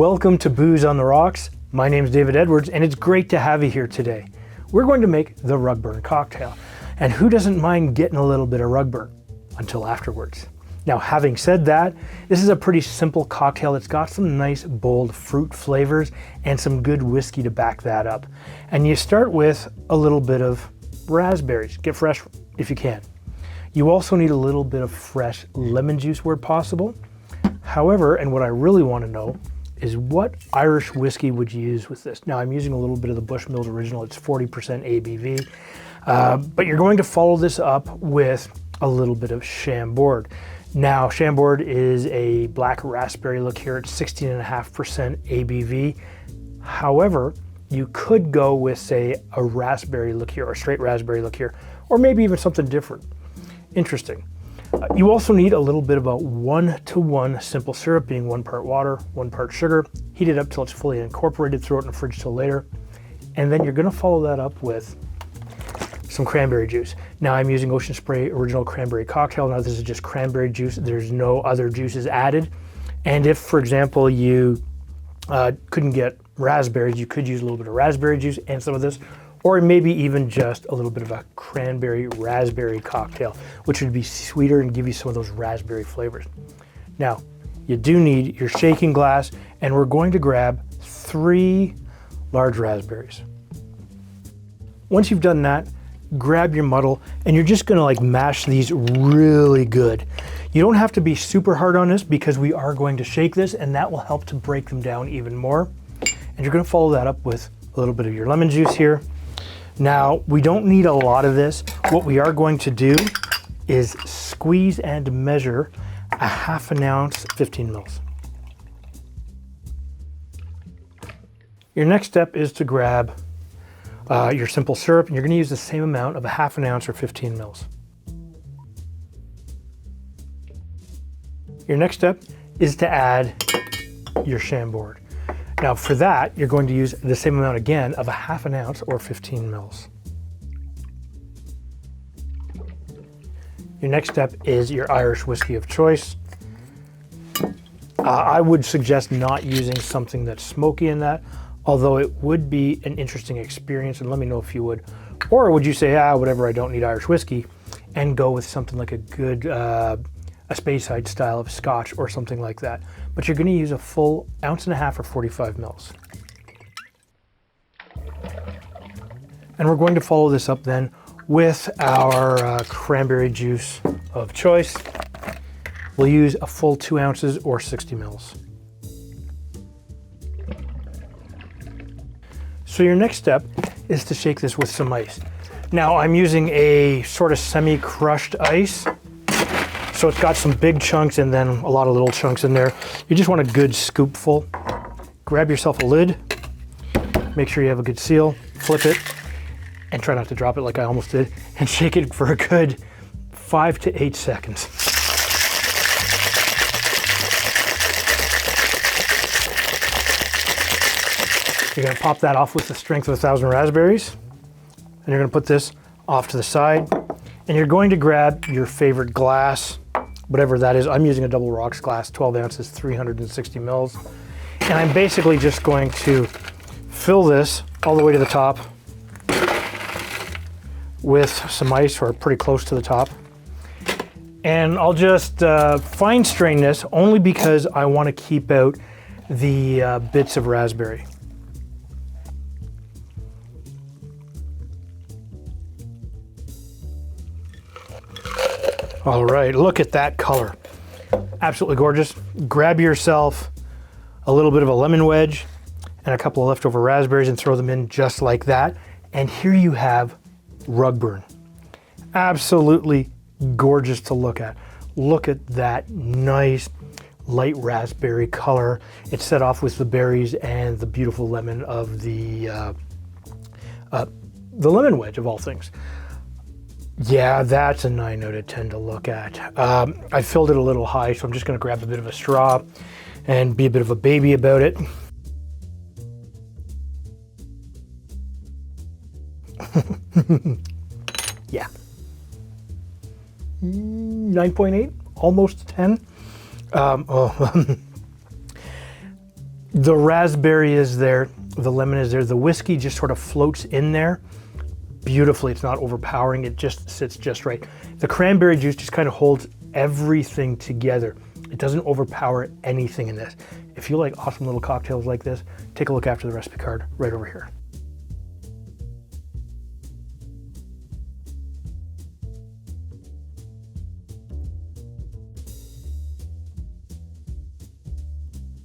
Welcome to Booze on the Rocks. My name is David Edwards, and it's great to have you here today. We're going to make the rug burn cocktail, and who doesn't mind getting a little bit of rug burn until afterwards? Now, having said that, this is a pretty simple cocktail. It's got some nice bold fruit flavors and some good whiskey to back that up. And you start with a little bit of raspberries. Get fresh if you can. You also need a little bit of fresh lemon juice where possible. However, and what I really want to know is what Irish whiskey would you use with this? Now, I'm using a little bit of the Bushmills Original. It's 40% ABV, but you're going to follow this up with a little bit of Chambord. Now, Chambord is a black raspberry liqueur. It's 16.5% ABV. However, you could go with, say, a raspberry liqueur or straight raspberry liqueur, or maybe even something different. Interesting. You also need a little bit of a 1-to-1 simple syrup, being 1 part water, 1 part sugar. Heat it up till it's fully incorporated, throw it in the fridge till later. And then you're gonna follow that up with some cranberry juice. Now I'm using Ocean Spray Original Cranberry Cocktail. Now this is just cranberry juice. There's no other juices added. And if, for example, you couldn't get raspberries, you could use a little bit of raspberry juice and some of this, or maybe even just a little bit of a cranberry raspberry cocktail, which would be sweeter and give you some of those raspberry flavors. Now, you do need your shaking glass, and we're going to grab 3 large raspberries. Once you've done that, grab your muddle, and you're just gonna mash these really good. You don't have to be super hard on this because we are going to shake this, and that will help to break them down even more. And you're gonna follow that up with a little bit of your lemon juice here. Now, we don't need a lot of this. What we are going to do is squeeze and measure a 1/2 ounce, 15 mils. Your next step is to grab your simple syrup, and you're gonna use the same amount of a 1/2 ounce or 15 mils. Your next step is to add your Chambord. Now for that, you're going to use the same amount again of a 1/2 ounce or 15 mils. Your next step is your Irish whiskey of choice. I would suggest not using something that's smoky in that, although it would be an interesting experience, and let me know if you would. Or would you say, whatever, I don't need Irish whiskey, and go with something like a good a Speyside style of Scotch or something like that. But you're gonna use a full 1.5 ounces or 45 mils. And we're going to follow this up then with our cranberry juice of choice. We'll use a full 2 ounces or 60 mils. So your next step is to shake this with some ice. Now I'm using a sort of semi-crushed ice. So it's got some big chunks and then a lot of little chunks in there. You just want a good scoopful. Grab yourself a lid, make sure you have a good seal, flip it, and try not to drop it like I almost did, and shake it for a good 5 to 8 seconds. You're gonna pop that off with the strength of 1,000 raspberries, and you're gonna put this off to the side, and you're going to grab your favorite glass, whatever that is. I'm using a double rocks glass, 12 ounces, 360 mils. And I'm basically just going to fill this all the way to the top with some ice, or pretty close to the top. And I'll just fine strain this only because I want to keep out the bits of raspberry. All right, look at that color. Absolutely gorgeous. Grab yourself a little bit of a lemon wedge and a couple of leftover raspberries and throw them in just like that. And here you have rug burn. Absolutely gorgeous to look at. Look at that nice light raspberry color. It's set off with the berries and the beautiful lemon of the lemon wedge of all things. Yeah, that's a 9 out of 10 to look at. I filled it a little high, so I'm just gonna grab a bit of a straw and be a bit of a baby about it. Yeah. 9.8, almost 10. The raspberry is there, the lemon is there, the whiskey just sort of floats in there beautifully. It's not overpowering, it just sits just right. The cranberry juice just kind of holds everything together. It doesn't overpower anything in this. If you like awesome little cocktails like this, take a look after the recipe card right over here.